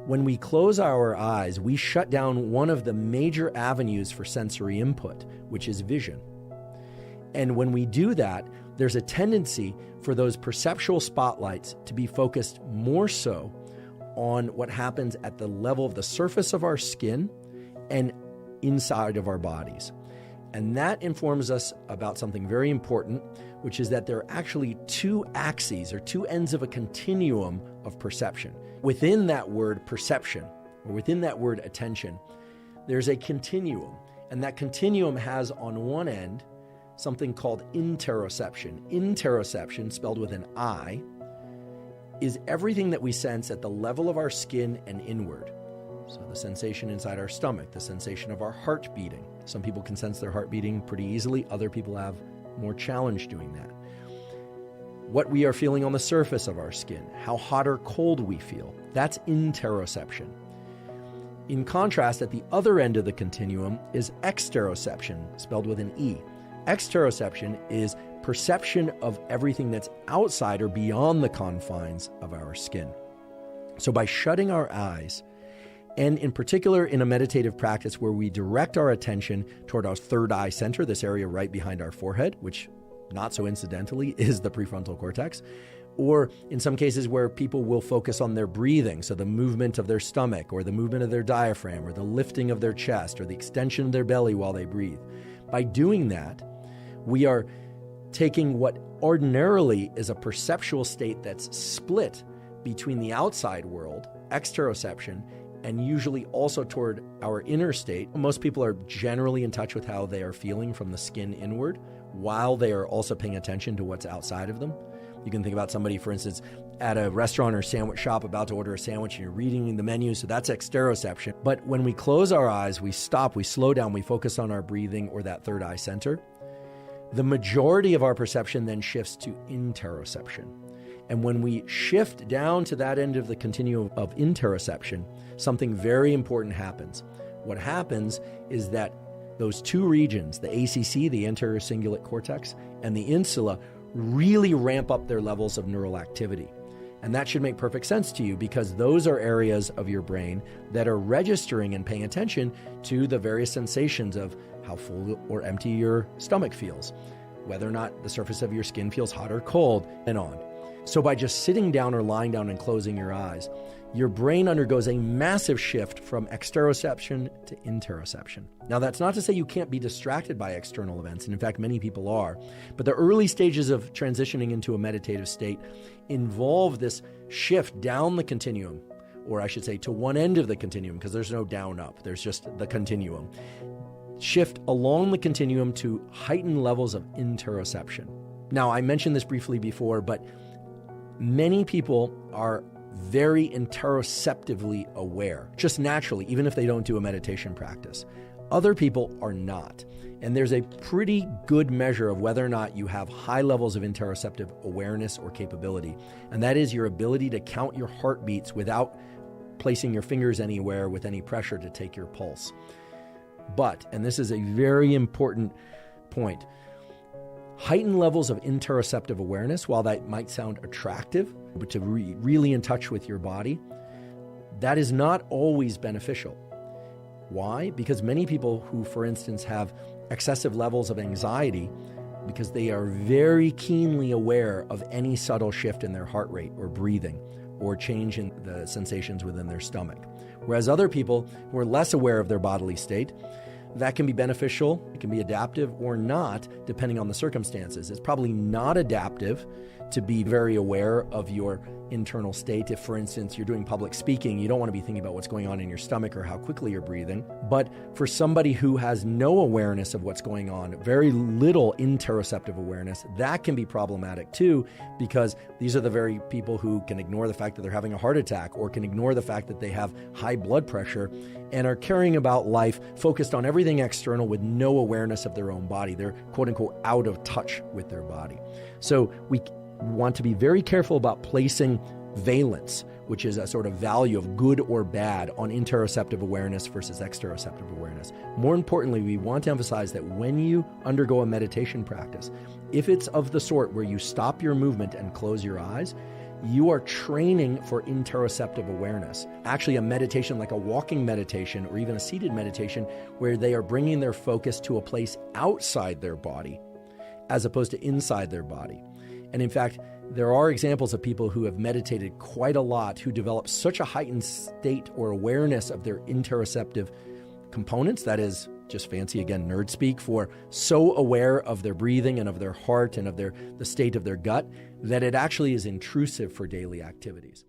When we close our eyes, we shut down one of the major avenues for sensory input, which is vision. And when we do that, there's a tendency for those perceptual spotlights to be focused more so on what happens at the level of the surface of our skin and inside of our bodies. And that informs us about something very important, which is that there are actually two axes or two ends of a continuum of perception. Within that word perception, or within that word attention, there's a continuum. And that continuum has on one end something called interoception. Interoception, spelled with an I, is everything that we sense at the level of our skin and inward. So the sensation inside our stomach, the sensation of our heart beating. Some people can sense their heart beating pretty easily. Other people have more challenge doing that. What we are feeling on the surface of our skin, how hot or cold we feel, that's interoception. In contrast, at the other end of the continuum is exteroception, spelled with an E. Exteroception is perception of everything that's outside or beyond the confines of our skin. So by shutting our eyes, and in particular in a meditative practice where we direct our attention toward our third eye center, this area right behind our forehead, which not so incidentally is the prefrontal cortex, or in some cases where people will focus on their breathing, so the movement of their stomach or the movement of their diaphragm or the lifting of their chest or the extension of their belly while they breathe. By doing that, we are taking what ordinarily is a perceptual state that's split between the outside world, exteroception, and usually also toward our inner state. Most people are generally in touch with how they are feeling from the skin inward, while they are also paying attention to what's outside of them. You can think about somebody, for instance, at a restaurant or sandwich shop about to order a sandwich and you're reading the menu, so that's exteroception. But when we close our eyes, we stop, we slow down, we focus on our breathing or that third eye center, the majority of our perception then shifts to interoception. And when we shift down to that end of the continuum of interoception, something very important happens. What happens is that those two regions, the ACC, the anterior cingulate cortex, and the insula, really ramp up their levels of neural activity. And that should make perfect sense to you because those are areas of your brain that are registering and paying attention to the various sensations of how full or empty your stomach feels, whether or not the surface of your skin feels hot or cold, and on. So by just sitting down or lying down and closing your eyes, your brain undergoes a massive shift from exteroception to interoception. Now, that's not to say you can't be distracted by external events, and in fact, many people are. But the early stages of transitioning into a meditative state involve this shift down the continuum, or I should say to one end of the continuum, because there's no down up, there's just the continuum. Shift along the continuum to heightened levels of interoception. Now, I mentioned this briefly before, but many people are very interoceptively aware, just naturally, even if they don't do a meditation practice. Other people are not. And there's a pretty good measure of whether or not you have high levels of interoceptive awareness or capability. And that is your ability to count your heartbeats without placing your fingers anywhere with any pressure to take your pulse. But, and this is a very important point, heightened levels of interoceptive awareness, while that might sound attractive, but to really in touch with your body, that is not always beneficial. Why? Because many people who, for instance, have excessive levels of anxiety, because they are very keenly aware of any subtle shift in their heart rate or breathing or change in the sensations within their stomach. Whereas other people who are less aware of their bodily state, that can be beneficial, it can be adaptive or not, depending on the circumstances. It's probably not adaptive to be very aware of your internal state. If, for instance, you're doing public speaking, you don't want to be thinking about what's going on in your stomach or how quickly you're breathing. But for somebody who has no awareness of what's going on, very little interoceptive awareness, that can be problematic too, because these are the very people who can ignore the fact that they're having a heart attack or can ignore the fact that they have high blood pressure and are caring about life, focused on everything external with no awareness of their own body. They're quote unquote out of touch with their body. So we want to be very careful about placing valence, which is a sort of value of good or bad, on interoceptive awareness versus exteroceptive awareness. More importantly, we want to emphasize that when you undergo a meditation practice, if it's of the sort where you stop your movement and close your eyes, you are training for interoceptive awareness. Actually, a meditation like a walking meditation or even a seated meditation where they are bringing their focus to a place outside their body as opposed to inside their body. And in fact, there are examples of people who have meditated quite a lot who develop such a heightened state or awareness of their interoceptive components, that is just fancy, again, nerd speak for so aware of their breathing and of their heart and of the state of their gut, that it actually is intrusive for daily activities.